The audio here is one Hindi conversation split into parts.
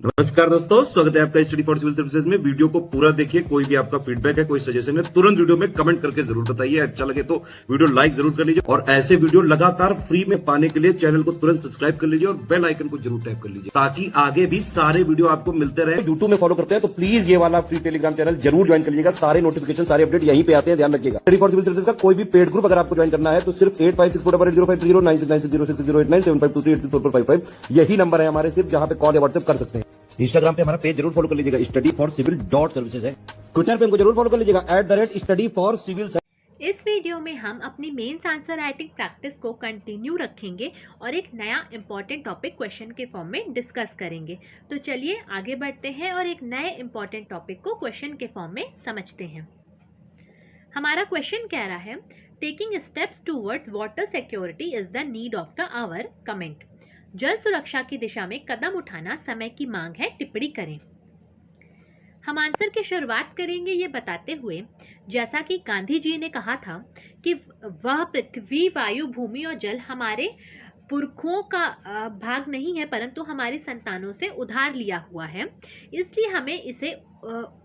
नमस्कार दोस्तों, स्वागत है आपका स्टडी फॉर सिविल सर्विसेज में। वीडियो को पूरा देखिए। कोई भी आपका फीडबैक है, कोई सजेशन है, तुरंत वीडियो में कमेंट करके जरूर बताइए। अच्छा लगे तो वीडियो लाइक जरूर कर लीजिए और ऐसे वीडियो लगातार फ्री में पाने के लिए चैनल को तुरंत सब्सक्राइब कर लीजिए और बेल आइकन को जरूर टैप कर लीजिए ताकि आगे भी सारे वीडियो आपको मिलते रहे। यूट्यूब में फॉलो करते हैं तो प्लीज ये वाला फ्री टेलीग्राम चैनल जरूर ज्वाइन कर लीजिएगा। सारे नोटिफिकेशन, सारे अपडेट यहीं पे आते हैं, ध्यान रखिएगा। स्टडी फॉर सिविल सर्विसेज का कोई भी पेड ग्रुप अगर आपको ज्वाइन करना है तो सिर्फ 85648096960609797523864455 यही नंबर है हमारे, सिर्फ जहां पे कॉल या व्हाट्सएप कर सकते हैं। इंस्टाग्राम पे हमारा पेज जरूर फॉलो कर लीजिएगा, studyforcivil.services है। ट्विटर पे हमको जरूर फॉलो कर लीजिएगा, @studyforcivil। इस वीडियो में हम अपनी मेंस आंसर राइटिंग प्रैक्टिस को कंटिन्यू रखेंगे और एक नया इंपॉर्टेंट टॉपिक क्वेश्चन के फॉर्म में डिस्कस करेंगे। तो चलिए आगे बढ़ते हैं और एक नए इंपॉर्टेंट टॉपिक को क्वेश्चन के फॉर्म में समझते हैं। हमारा क्वेश्चन कह रहा है, taking steps towards water security is the need of the hour, comment. जल सुरक्षा की दिशा में कदम उठाना समय की मांग है, टिप्पणी करें। हम आंसर की शुरुआत करेंगे ये बताते हुए, जैसा कि गांधी जी ने कहा था कि वह पृथ्वी, वायु, भूमि और जल हमारे पुरखों का भाग नहीं है परंतु हमारी संतानों से उधार लिया हुआ है, इसलिए हमें इसे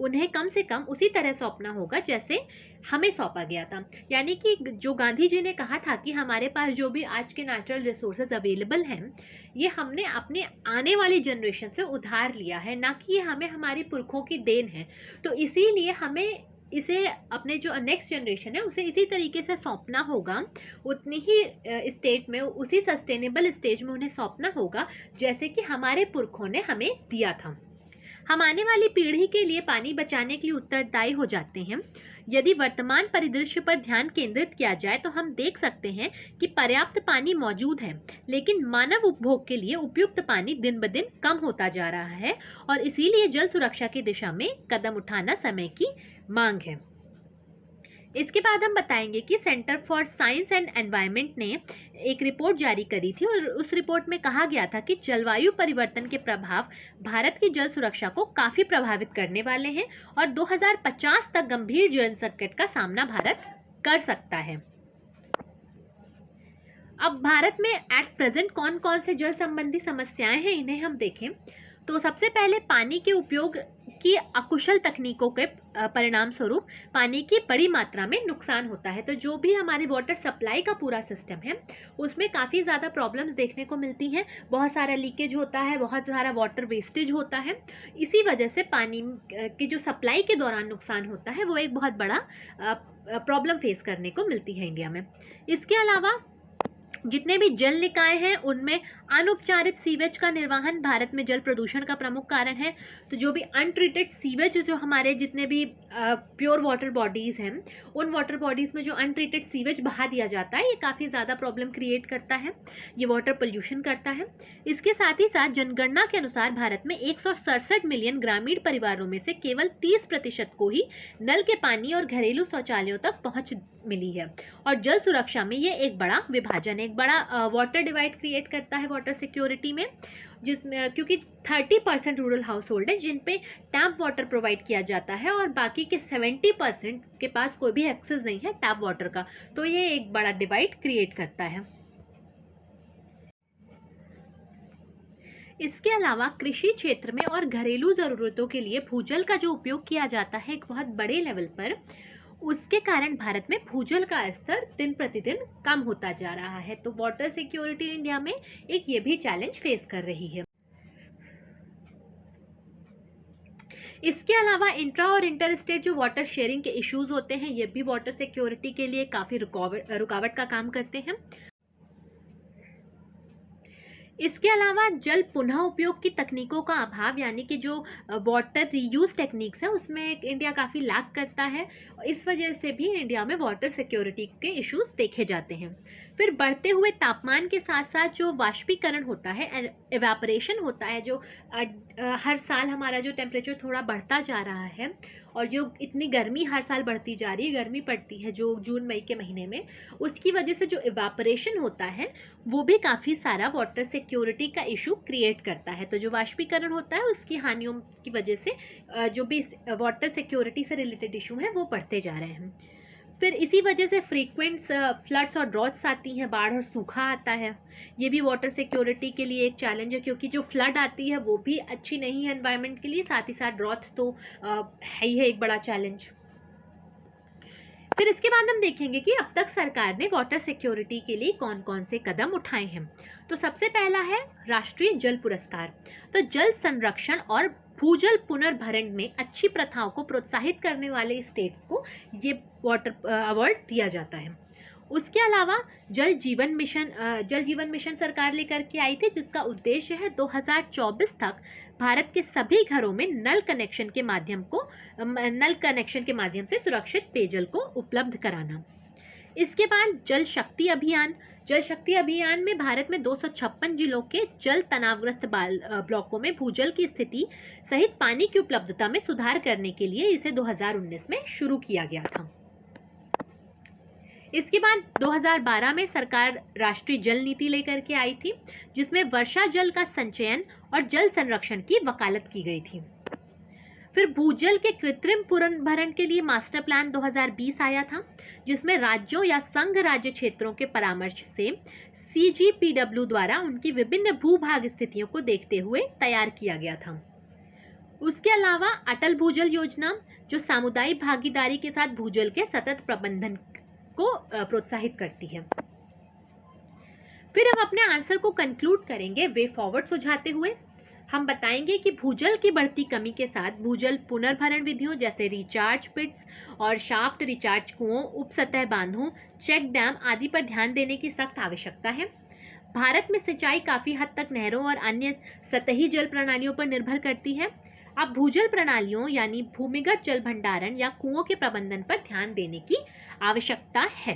उन्हें कम से कम उसी तरह सौंपना होगा जैसे हमें सौंपा गया था। यानी कि जो गांधी जी ने कहा था कि हमारे पास जो भी आज के नेचुरल रिसोर्सेज अवेलेबल हैं, ये हमने अपने आने वाली जनरेशन से उधार लिया है, ना कि ये हमें हमारी पुरखों की देन है। तो इसीलिए हमें इसे अपने जो नेक्स्ट जनरेशन है उसे इसी तरीके से सौंपना होगा, उतनी ही स्टेट में, उसी सस्टेनेबल स्टेज में उन्हें सौंपना होगा जैसे कि हमारे पुरखों ने हमें दिया था। हम आने वाली पीढ़ी के लिए पानी बचाने के लिए उत्तरदायी हो जाते हैं। यदि वर्तमान परिदृश्य पर ध्यान केंद्रित किया जाए तो हम देख सकते हैं कि पर्याप्त पानी मौजूद है, लेकिन मानव उपभोग के लिए उपयुक्त पानी दिन ब दिन कम होता जा रहा है और इसीलिए जल सुरक्षा की दिशा में कदम उठाना समय की मांग है। इसके बाद हम बताएंगे कि centre for science and environment ने एक रिपोर्ट जारी करी थी और उस रिपोर्ट में कहा गया था कि जलवायु परिवर्तन के प्रभाव भारत की जल सुरक्षा को काफी प्रभावित करने वाले हैं और 2050 तक गंभीर जल संकट का सामना भारत कर सकता है। अब भारत में एट प्रेजेंट कौन कौन से जल संबंधी समस्याएं हैं, इन्हें हम देखें तो सबसे पहले पानी के उपयोग की अकुशल तकनीकों के परिणाम स्वरूप पानी की बड़ी मात्रा में नुकसान होता है। तो जो भी हमारे वाटर सप्लाई का पूरा सिस्टम है उसमें काफ़ी ज़्यादा प्रॉब्लम्स देखने को मिलती हैं। बहुत सारा लीकेज होता है, बहुत सारा वाटर वेस्टेज होता है। इसी वजह से पानी की जो सप्लाई के दौरान नुकसान होता है वो एक बहुत बड़ा प्रॉब्लम फेस करने को मिलती है इंडिया में। इसके अलावा जितने भी जल निकाय हैं उनमें अनउपचारित सीवेज का निर्वहन भारत में जल प्रदूषण का प्रमुख कारण है। तो जो भी अनट्रीटेड सीवेज, जो हमारे जितने भी प्योर वाटर बॉडीज़ हैं, उन वाटर बॉडीज़ में जो अनट्रीटेड सीवेज बहा दिया जाता है, ये काफ़ी ज़्यादा प्रॉब्लम क्रिएट करता है, ये वाटर पोल्यूशन करता है। इसके साथ ही साथ जनगणना के अनुसार भारत में 167 मिलियन ग्रामीण परिवारों में से केवल 30% को ही नल के पानी और घरेलू शौचालयों तक पहुँच मिली है और जल सुरक्षा में ये एक बड़ा विभाजन, एक बड़ा वाटर डिवाइड क्रिएट करता है वाटर सिक्योरिटी में, जिसमें क्योंकि 30% रूरल हाउस होल्ड है जिन पे टैप वाटर प्रोवाइड किया जाता है और बाकी के 70% के पास कोई भी एक्सेस नहीं है टैप वाटर का। तो ये एक बड़ा डिवाइड क्रिएट करता है। इसके अलावा कृषि क्षेत्र में और घरेलू ज़रूरतों के लिए भूजल का जो उपयोग किया जाता है एक बहुत बड़े लेवल पर, उसके कारण भारत में भूजल का स्तर दिन प्रतिदिन कम होता जा रहा है। तो वाटर सिक्योरिटी इंडिया में एक ये भी चैलेंज फेस कर रही है। इसके अलावा इंट्रा और इंटर स्टेट जो वाटर शेयरिंग के इश्यूज होते हैं, ये भी वाटर सिक्योरिटी के लिए काफ़ी रुकावट का काम करते हैं। इसके अलावा जल पुनः उपयोग की तकनीकों का अभाव, यानी कि जो वाटर रीयूज टेक्निक्स है उसमें इंडिया काफ़ी लैग करता है। इस वजह से भी इंडिया में वाटर सिक्योरिटी के इश्यूज देखे जाते हैं। फिर बढ़ते हुए तापमान के साथ साथ जो वाष्पीकरण होता है, एवापोरेशन होता है, जो हर साल हमारा जो टेम्परेचर थोड़ा बढ़ता जा रहा है और जो इतनी गर्मी हर साल बढ़ती जा रही है, गर्मी पड़ती है जो जून मई के महीने में, उसकी वजह से जो एवापोरेशन होता है वो भी काफ़ी सारा वाटर सिक्योरिटी का इशू क्रिएट करता है। तो जो वाष्पीकरण होता है उसकी हानियों की वजह से जो भी वाटर सिक्योरिटी से रिलेटेड इशू है वो बढ़ते जा रहे हैं। फिर इसी वजह से फ्रीक्वेंट फ्लड्स और ड्रॉट्स आती हैं, बाढ़ और सूखा आता है। ये भी वाटर सिक्योरिटी के लिए एक चैलेंज है, क्योंकि जो फ्लड आती है वो भी अच्छी नहीं है एनवायरनमेंट के लिए, साथ ही साथ ड्रॉट तो है ही है एक बड़ा चैलेंज। फिर इसके बाद हम देखेंगे कि अब तक सरकार ने वाटर सिक्योरिटी के लिए कौन कौन से कदम उठाए हैं। तो सबसे पहला है राष्ट्रीय जल पुरस्कार। तो जल संरक्षण और भूजल पुनर्भरण में अच्छी प्रथाओं को प्रोत्साहित करने वाले स्टेट्स को ये वाटर अवार्ड दिया जाता है। उसके अलावा जल जीवन मिशन सरकार लेकर के आई थी, जिसका उद्देश्य है 2024 तक भारत के सभी घरों में नल कनेक्शन के माध्यम से सुरक्षित पेयजल को उपलब्ध कराना। इसके बाद जल शक्ति अभियान में भारत में 256 जिलों के जल तनावग्रस्त ब्लॉकों में भूजल की स्थिति सहित पानी की उपलब्धता में सुधार करने के लिए इसे 2019 में शुरू किया गया था। इसके बाद 2012 में सरकार राष्ट्रीय जल नीति लेकर के आई थी, जिसमें वर्षा जल का संचयन और जल संरक्षण की वकालत की गई थी। फिर भूजल के कृत्रिम पुनर्भरण के लिए मास्टर प्लान 2020 आया था, जिसमें राज्यों या संघ राज्य क्षेत्रों के परामर्श से CGPW द्वारा उनकी विभिन्न भूभाग स्थितियों को देखते हुए तैयार किया गया था। उसके अलावा अटल भूजल योजना, जो सामुदायिक भागीदारी के साथ भूजल के सतत प्रबंधन को प्रोत्साहित करती है। फिर हम अपने आंसर को कंक्लूड करेंगे वे फॉरवर्ड सुझाते हुए। हम बताएंगे कि भूजल की बढ़ती कमी के साथ भूजल पुनर्भरण विधियों जैसे रिचार्ज पिट्स और शाफ्ट रिचार्ज कुओं, उप सतह बांधों, चेक डैम आदि पर ध्यान देने की सख्त आवश्यकता है। भारत में सिंचाई काफी हद तक नहरों और अन्य सतही जल प्रणालियों पर निर्भर करती है। अब भूजल प्रणालियों यानी भूमिगत जल भंडारण या कुओं के प्रबंधन पर ध्यान देने की आवश्यकता है।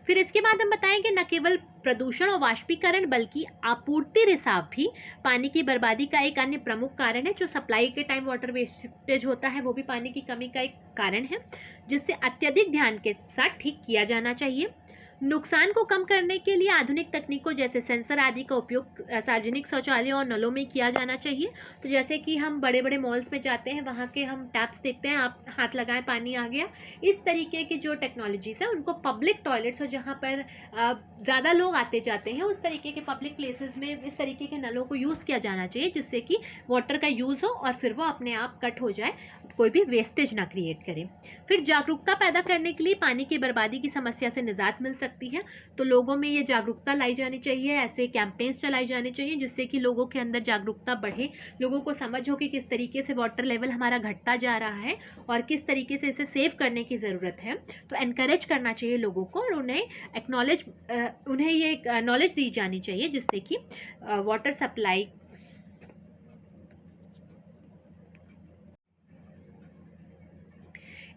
फिर इसके बाद हम बताएंगे न केवल प्रदूषण और वाष्पीकरण बल्कि आपूर्ति रिसाव भी पानी की बर्बादी का एक अन्य प्रमुख कारण है। जो सप्लाई के टाइम वाटर वेस्टेज होता है वो भी पानी की कमी का एक कारण है, जिससे अत्यधिक ध्यान के साथ ठीक किया जाना चाहिए। नुकसान को कम करने के लिए आधुनिक तकनीकों जैसे सेंसर आदि का उपयोग सार्वजनिक शौचालयों और नलों में किया जाना चाहिए। तो जैसे कि हम बड़े बड़े मॉल्स में जाते हैं, वहाँ के हम टैप्स देखते हैं, आप हाथ लगाएं पानी आ गया। इस तरीके की जो टेक्नोलॉजीज है उनको पब्लिक टॉयलेट्स और जहाँ पर ज़्यादा लोग आते जाते हैं उस तरीके के पब्लिक प्लेसेस में इस तरीके के नलों को यूज़ किया जाना चाहिए, जिससे कि वाटर का यूज़ हो और फिर वो अपने आप कट हो जाए, कोई भी वेस्टेज ना क्रिएट करे। फिर जागरूकता पैदा करने के लिए पानी की बर्बादी की समस्या से निजात मिल सकती है, तो लोगों में ये जागरूकता लाई जानी चाहिए, ऐसे कैंपेन्स चलाई जाने चाहिए जिससे कि लोगों के अंदर जागरूकता बढ़े, लोगों को समझ हो कि किस तरीके से वाटर लेवल हमारा घटता जा रहा है और किस तरीके से इसे सेव करने की ज़रूरत है। तो एनकरेज करना चाहिए लोगों को और उन्हें ये नॉलेज दी जानी चाहिए, जिससे कि वाटर सप्लाई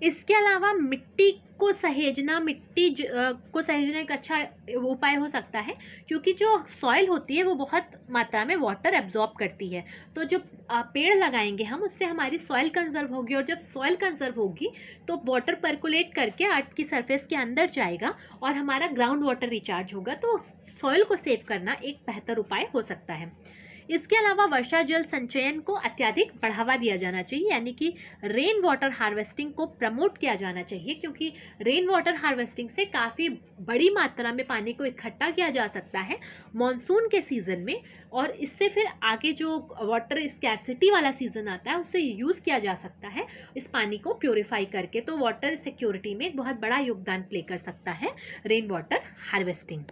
इसके अलावा मिट्टी को सहेजना एक अच्छा उपाय हो सकता है, क्योंकि जो सॉइल होती है वो बहुत मात्रा में वाटर एब्जॉर्ब करती है। तो जो पेड़ लगाएंगे हम, उससे हमारी सॉइल कंजर्व होगी और जब सॉइल कंजर्व होगी तो वाटर पर्कुलेट करके अर्थ की सरफेस के अंदर जाएगा और हमारा ग्राउंड वाटर रिचार्ज होगा। तो सॉइल को सेव करना एक बेहतर उपाय हो सकता है। इसके अलावा वर्षा जल संचयन को अत्यधिक बढ़ावा दिया जाना चाहिए, यानी कि रेन वाटर हार्वेस्टिंग को प्रमोट किया जाना चाहिए, क्योंकि रेन वाटर हार्वेस्टिंग से काफ़ी बड़ी मात्रा में पानी को इकट्ठा किया जा सकता है मॉनसून के सीज़न में, और इससे फिर आगे जो वाटर स्कैर्सिटी वाला सीज़न आता है उससे यूज़ किया जा सकता है इस पानी को प्योरीफाई करके। तो वाटर सिक्योरिटी में एक बहुत बड़ा योगदान प्ले कर सकता है रेन वाटर हार्वेस्टिंग।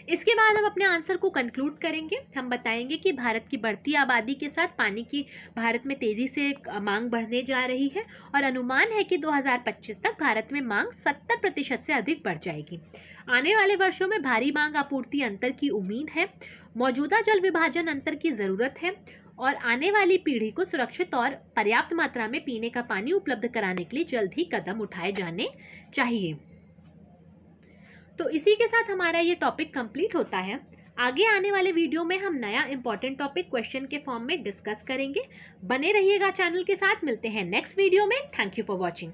इसके बाद हम अपने आंसर को कंक्लूड करेंगे। हम बताएंगे कि भारत की बढ़ती आबादी के साथ पानी की भारत में तेजी से मांग बढ़ने जा रही है और अनुमान है कि 2025 तक भारत में मांग 70% से अधिक बढ़ जाएगी। आने वाले वर्षों में भारी मांग आपूर्ति अंतर की उम्मीद है। मौजूदा जल विभाजन अंतर की ज़रूरत है और आने वाली पीढ़ी को सुरक्षित और पर्याप्त मात्रा में पीने का पानी उपलब्ध कराने के लिए जल्द ही कदम उठाए जाने चाहिए। तो इसी के साथ हमारा ये टॉपिक कंप्लीट होता है। आगे आने वाले वीडियो में हम नया इंपॉर्टेंट टॉपिक क्वेश्चन के फॉर्म में डिस्कस करेंगे। बने रहिएगा चैनल के साथ। मिलते हैं नेक्स्ट वीडियो में। Thank you for watching.